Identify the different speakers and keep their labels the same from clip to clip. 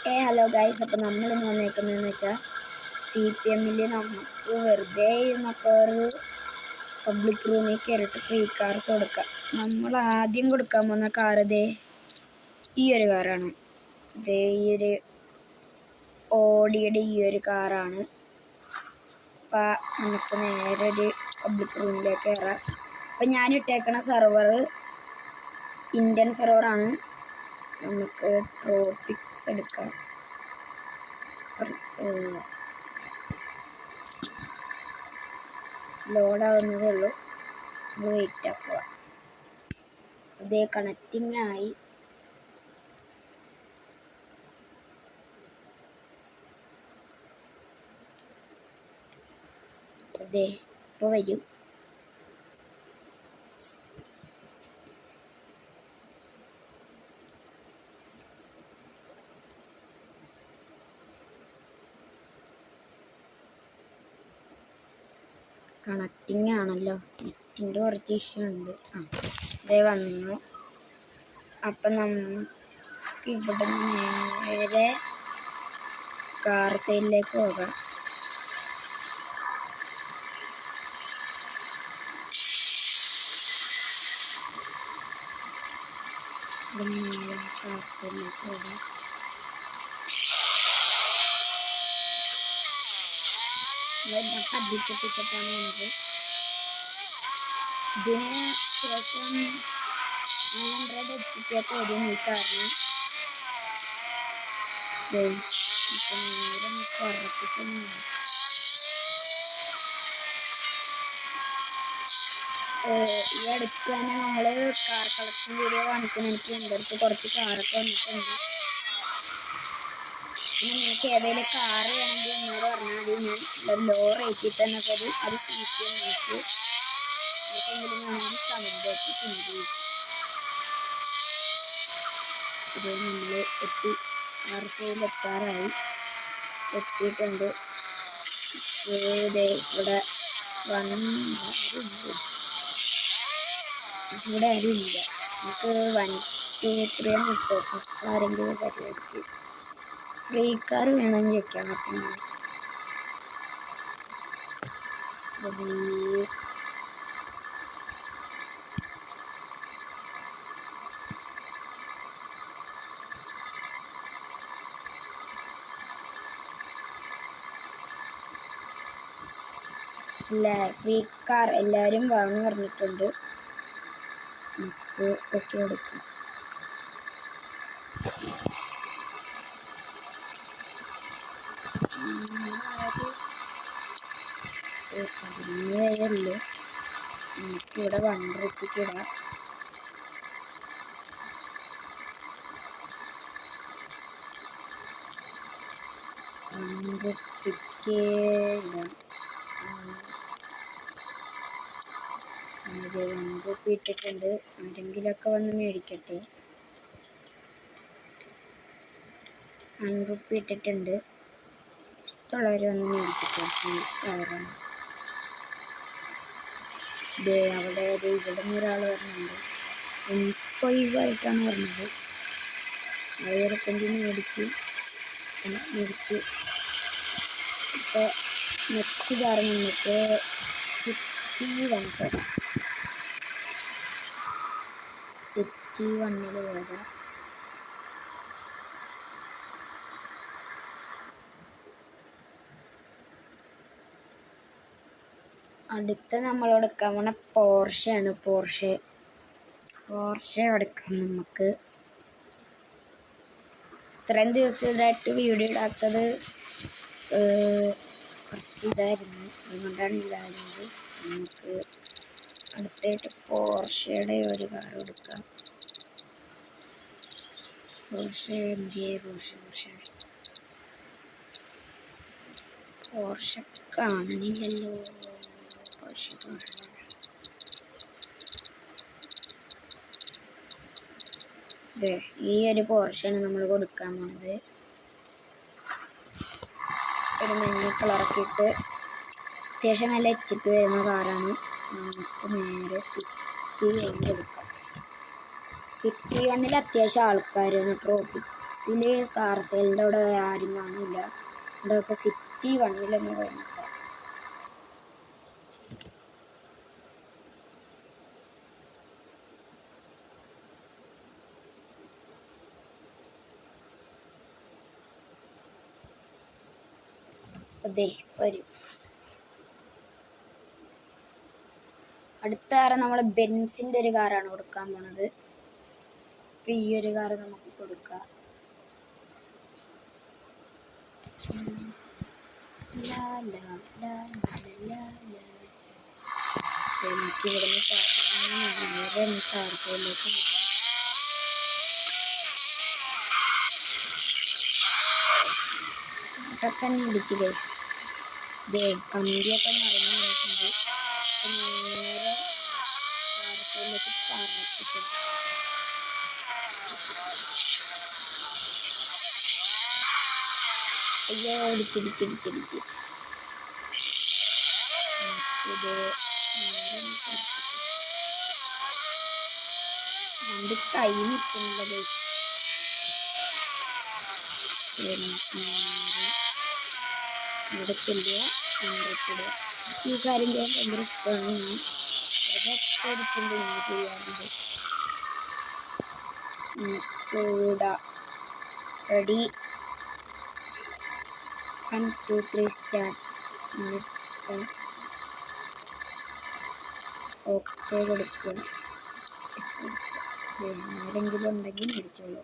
Speaker 1: Hello guys, അപ്പോൾ നമ്മൾ ഇന്ന് വന്നേക്കുന്നതെന്ന് വെച്ചാൽ CPM-ൽ നമുക്ക് വെറുതെ നമുക്ക് ഒരു പബ്ലിക് റൂമിൽ കയറിയിട്ട് ഫ്രീ കാർസ് കൊടുക്കാം. നമ്മൾ ആദ്യം കൊടുക്കാൻ പോകുന്ന കാർ ഈ ഒരു കാറാണ്. ഈ ഒരു ഓഡിയുടെ ഈ ഒരു കാറാണ്. അപ്പോൾ നമുക്ക് നേരെ ഒരു പബ്ലിക് റൂമിലേക്ക് കയറാം. അപ്പം ഞാൻ ഇട്ടേക്കണ സെർവർ ഇന്ത്യൻ സെർവറാണ്. നമുക്ക് ട്രോപ്പിക്സ് എടുക്കാം. ലോഡാവുന്നതേ ഉള്ളൂ, നമ്മൾ വെയിറ്റ് ആക്കുക. അതേ കണക്റ്റിംഗ് ആയി. അതെ ഇപ്പോൾ വരും. കണക്റ്റിംഗ് ആണല്ലോ, നെറ്റിൻ്റെ കുറച്ച് ഇഷ്യൂ ഉണ്ട്. അതേ വന്നു. അപ്പം നമുക്ക് ഇവിടെ നേരെ കാർ സൈഡിലേക്ക് പോകാം. നേരെ കാർ സൈഡിലേക്ക് പോകാം. അടിപ്പിച്ചിട്ടാണ് നമുക്ക് ഇതിന് ശേഷം 900 HP വരും ഈ കാറിന്. നേരെ ഉറപ്പിക്കുന്നു. ഈ അടുത്ത് തന്നെ നമ്മൾ കാർ കളക്ഷൻ വീഡിയോ കാണിക്കുന്ന എനിക്ക് എൻ്റെ അടുത്ത് കുറച്ച് കാറൊക്കെ വന്നിട്ടുണ്ട്. പിന്നെ നിങ്ങൾക്ക് ഏതെങ്കിലും കാറ് വേണമെങ്കിൽ എന്നോട് പറഞ്ഞാൽ ഞാൻ ലോ റേറ്റിൽ തന്നെ അത് CPM നമുക്ക് ആർക്കെങ്കിലും വേണമെങ്കിൽ കമൻറ്റ് ബോക്സിൽ പിൻ ചെയ്യും. ഇത് നമ്മൾ കാർ സെയിൽ എത്താറായി, എത്തിയിട്ടുണ്ട്. ഇവിടെ ആരും ഇല്ല. നമുക്ക് 1 2 3 എന്ന് ഇട്ടോ. ആരെങ്കിലും പരിപാടിക്ക് ഫ്രീ കാർ വേണമെന്ന് ചോദിക്കാൻ പറ്റുന്നു. ഫ്രീ കാർ എല്ലാവരും വാങ്ങി പറഞ്ഞിട്ടുണ്ട്. നമുക്ക് ഒക്കെ എടുക്കാം. ഉള്ളൂ. നമുക്കിവിടെ 1 രൂപയ്ക്ക് ഇടാം. രൂപ ഇട്ടിട്ടുണ്ട്. ആരെങ്കിലുമൊക്കെ വന്ന് മേടിക്കട്ടെ. 1 രൂപ ഇട്ടിട്ടുണ്ട്. ഇഷ്ടമുള്ളവർ വന്ന് മേടിക്കട്ടെ. കാറാണ്. അവിടെ ഇവിടെ നിന്ന് ഒരാൾ പറഞ്ഞിട്ടുണ്ട്. M5 ആയിട്ടാണ് പറഞ്ഞത്. അതൊരുപ്പെങ്കിൽ മേടിച്ചു. ഇപ്പോൾ നെക്സ്റ്റ് കാർ നമുക്ക് സിറ്റി 1 പോകാം. അടുത്ത നമ്മൾ എടുക്കാൻ പോണ പോർഷയാണ്. പോർഷെ എടുക്കാം. നമുക്ക് ഇത്രയും ദിവസമായിട്ട് വീഡിയോ ഇടാത്തത് കുറച്ച് ഇതായിരുന്നു, അതുകൊണ്ടാണ് ഇല്ലായിരുന്നത്. നമുക്ക് അടുത്തായിട്ട് പോർഷയുടെ ഒരു കാർ എടുക്കാം. പോർഷ കാണണില്ലല്ലോ. ഈ ഒരു പോർഷയാണ് നമ്മൾ കൊടുക്കാൻ പോണത്. ഒരു മഞ്ഞ കളറൊക്കെ ഇട്ട് അത്യാവശ്യം നല്ല HP വരുന്ന കാറാണ്. നമുക്ക് നേരെ City 1 എടുക്കാം. City 1 അത്യാവശ്യം ആൾക്കാരാണ്. എക്സിൽ കാർ സെയിലിൻ്റെ അവിടെ ആരും കാണില്ല. ഇവിടെയൊക്കെ സിറ്റി 1 പറയുന്നത്. അതെ വരും. അടുത്ത കാറ് നമ്മളെ ബെൻസിൻ്റെ ഒരു കാറാണ് കൊടുക്കാൻ പോണത്. ഈ ഒരു കാറ് നമുക്ക് കൊടുക്കാം. എനിക്ക് ഇവിടുന്ന് നേരെ കാർ സെയിലേക്ക് ഇതൊക്കെ ഇടിച്ച് ഗൈസ്. ഇതേ കമ്പിയൊക്കെ നിറഞ്ഞു വന്നിട്ടുണ്ട്. നേരെ കാർ സെയിലേക്ക് പറപ്പിച്ചു. അയ്യോ ഇടിച്ചിടിച്ചിടിച്ചിടിച്ച്. ഇത് വണ്ടി കൈ നിൽക്കുന്നില്ല. ഇവിടെ ചെല്ലുക, ഈ കാര്യം ചെയ്യാൻ ഭയങ്കര ഇഷ്ടമാണ്. ഞാൻ അതൊക്കെ ഇങ്ങനെ ചെയ്യാറുണ്ട്. Ready 1 2 3 start. ഓക്കെ കൊടുക്കുക. ആരെങ്കിലും ഉണ്ടെങ്കിൽ മേടിച്ചോളൂ.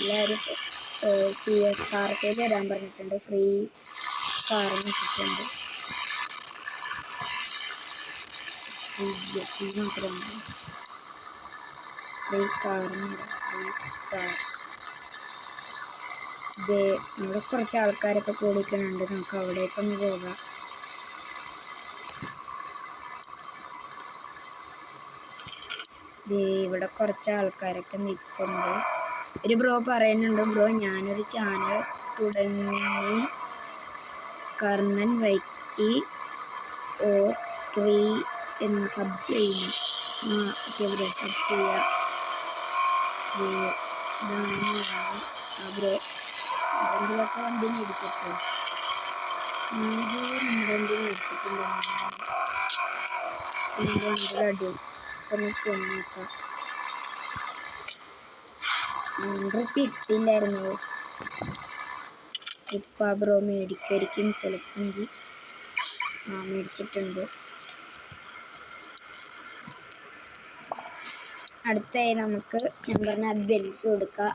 Speaker 1: എല്ലാവരും CS കാർ സെയിൽ വരാൻ പറഞ്ഞിട്ടുണ്ട്. ഫ്രീ കാറിന് ഇട്ടിട്ടുണ്ട്. മാത്രമേ ഫ്രീ കാറിന് ഇതേ ഇവിടെ കുറച്ച് ആൾക്കാരൊക്കെ കൂടിക്കുന്നുണ്ട്. നമുക്ക് അവിടേക്കൊന്ന് പോകാം. ഇവിടെ കുറച്ച് ആൾക്കാരൊക്കെ നിൽക്കുന്നുണ്ട്. ഒരു ബ്രോ പറയുന്നുണ്ട്, ബ്രോ ഞാനൊരു ചാനൽ തുടങ്ങി കർണൻ വൈറ്റി O3 എന്ന് സബ് ചെയ്യുന്നു. ബ്രോ സബ് ചെയ്യുക. ബ്രോ എന്തെങ്കിലുമൊക്കെ വണ്ടി മേടിക്കട്ടെ. നമ്മുടെ വണ്ടി മേടിച്ചിട്ടുണ്ടെങ്കിൽ അടി ഒന്ന് ചെന്നേക്കാം. 100 ഇട്ടില്ലായിരുന്നു. ഇപ്പം ആ ബ്രോ മേടിക്കായിരിക്കും ചിലപ്പോൾ. മേടിച്ചിട്ടുണ്ട്. അടുത്തായി നമുക്ക് ഞാൻ പറഞ്ഞ ബെൻസ് കൊടുക്കാം.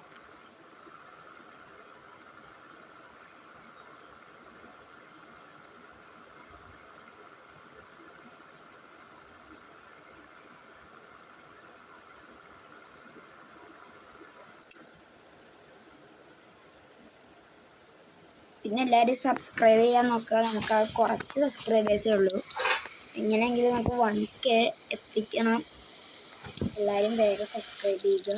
Speaker 1: പിന്നെ എല്ലാവരും സബ്സ്ക്രൈബ് ചെയ്യാൻ നോക്കുക. നമുക്ക് കുറച്ച് സബ്സ്ക്രൈബേഴ്സേ ഉള്ളൂ. എങ്ങനെയെങ്കിലും നമുക്ക് 1K എത്തിക്കണം. എല്ലാവരും വേഗം സബ്സ്ക്രൈബ് ചെയ്യുക.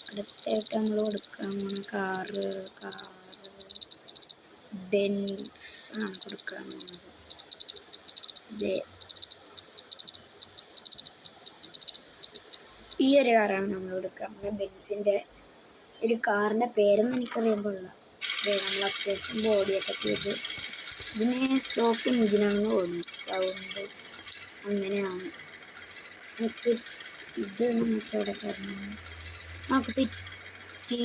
Speaker 1: അടുത്തായിട്ട് നമ്മൾ കൊടുക്കാൻ പോണ കാറ് ബെൻസ് ആണ് കൊടുക്കാൻ പോകുന്നത്. ഈ ഒരു കാറാണ് നമ്മൾ കൊടുക്കാൻ പോകുന്നത്. ബെൻസിൻ്റെ ഒരു കാറിൻ്റെ പേരൊന്നും എനിക്കറിയാൻ പാടില്ല. നമ്മൾ അത്യാവശ്യം ബോഡിയൊക്കെ ചെയ്ത് ഇതിന് സ്റ്റോക്ക് എഞ്ചിനാണെന്ന് തോന്നുന്നു. സൗണ്ട് അങ്ങനെയാണ്. നമുക്ക് ഇത് നമുക്ക് ഇവിടെ തരണം. നമുക്ക് സിറ്റി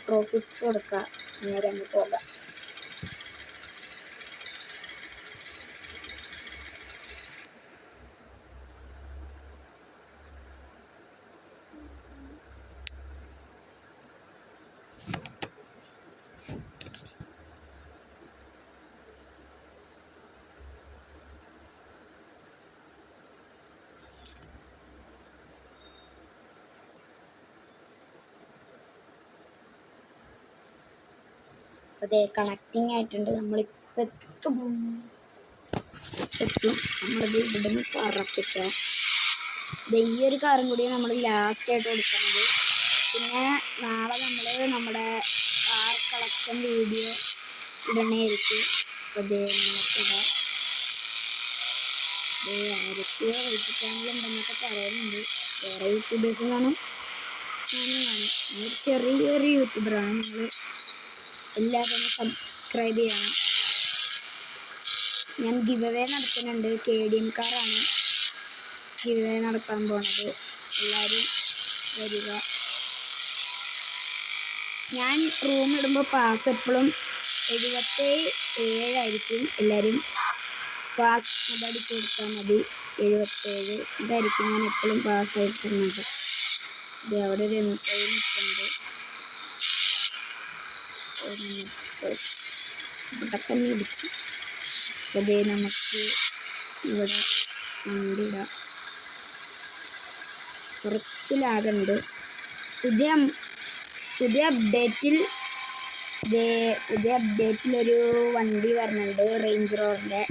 Speaker 1: പ്രോഫിറ്റ്സ് കൊടുക്കാം. നേരെ അങ്ങ് പോകാം. അതെ കണക്റ്റിംഗ് ആയിട്ടുണ്ട്. നമ്മളിപ്പോൾ എത്തും. നമ്മളിത് ഇവിടുന്ന് പറപ്പിക്കാം. ഈ ഒരു കാറും കൂടി നമ്മൾ ലാസ്റ്റായിട്ട് കൊടുക്കുന്നത്. പിന്നെ നാളെ നമ്മൾ നമ്മുടെ കാർ കളക്ഷൻ വീഡിയോ ഇടണമായിരിക്കും. അതേ നമുക്കിടാം. ആരൊക്കെയോ യൂട്യൂബ് ചാനലുണ്ടെന്നൊക്കെ പറയുന്നുണ്ട്. വേറെ യൂട്യൂബേഴ്സും കാണും, ഞാനും കാണും. ഒരു ചെറിയൊരു യൂട്യൂബറാണ്. നിങ്ങൾ എല്ലാവരും സബ്സ്ക്രൈബ് ചെയ്യണം. ഞാൻ ഗിവ് അവേ നടത്തുന്നുണ്ട്. KDM കാറാണ് ഗിവ് അവേ നടത്താൻ പോണത്. എല്ലാവരും വരിക. ഞാൻ റൂം ഇടുമ്പോൾ പാസ് എപ്പോഴും 77 ആയിരിക്കും. എല്ലാവരും പാസ് അതടിച്ച് കൊടുത്താൽ മതി. 77 ഇതായിരിക്കും ഞാൻ എപ്പോഴും പാസ്സായിട്ടുള്ളത്. ഇത് അവിടെ ഒരു M5 നിൽക്കുന്നുണ്ട്. ഇവിടെ തന്നെ ഇടിച്ചു. അതേ നമുക്ക് ഇവിടെ വണ്ടി ഇടാം. കുറച്ച് ലാഗുണ്ട്. പുതിയ അപ്ഡേറ്റിലൊരു വണ്ടി വരുന്നുണ്ട്, റേഞ്ച് റോവറിൻ്റെ.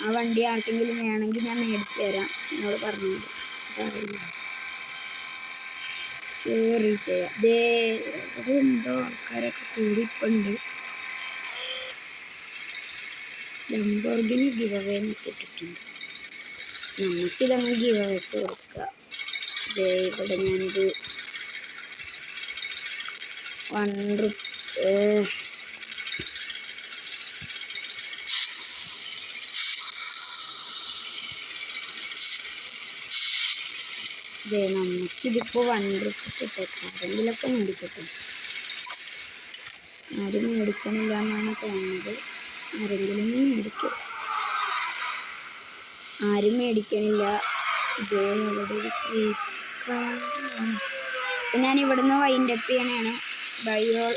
Speaker 1: ആ വണ്ടി ആർക്കെങ്കിലും വേണമെങ്കിൽ ഞാൻ മേടിച്ചു തരാം. എന്നോട് പറഞ്ഞത് കയറി ചെയ്യാം. എന്തോ ആൾക്കാരൊക്കെ കൂടിയിപ്പുണ്ട്. ലംബോർഗിനി ഗിവ് അവേ ഇട്ടിട്ടുണ്ട്. നമുക്കിതങ്ങ് ഗിവ് അവേക്ക് കൊടുക്കുക. ഇവിടെ ഞാനിത് ₹1 നമുക്കിതിപ്പോൾ ₹1 കിട്ടട്ടെ. ആരെങ്കിലൊക്കെ മേടിക്കട്ടെ. ആരും മേടിക്കണില്ല എന്നാണ് തോന്നുന്നത്. ആരെങ്കിലും മേടിക്കും. ആരും മേടിക്കണില്ല. ഇവിടെ ഒരു ഫ്രീക്കാണ്. ഞാൻ ഇവിടുന്ന് വൈൻഡപ്പ് ചെയ്യണതാണ്. By all.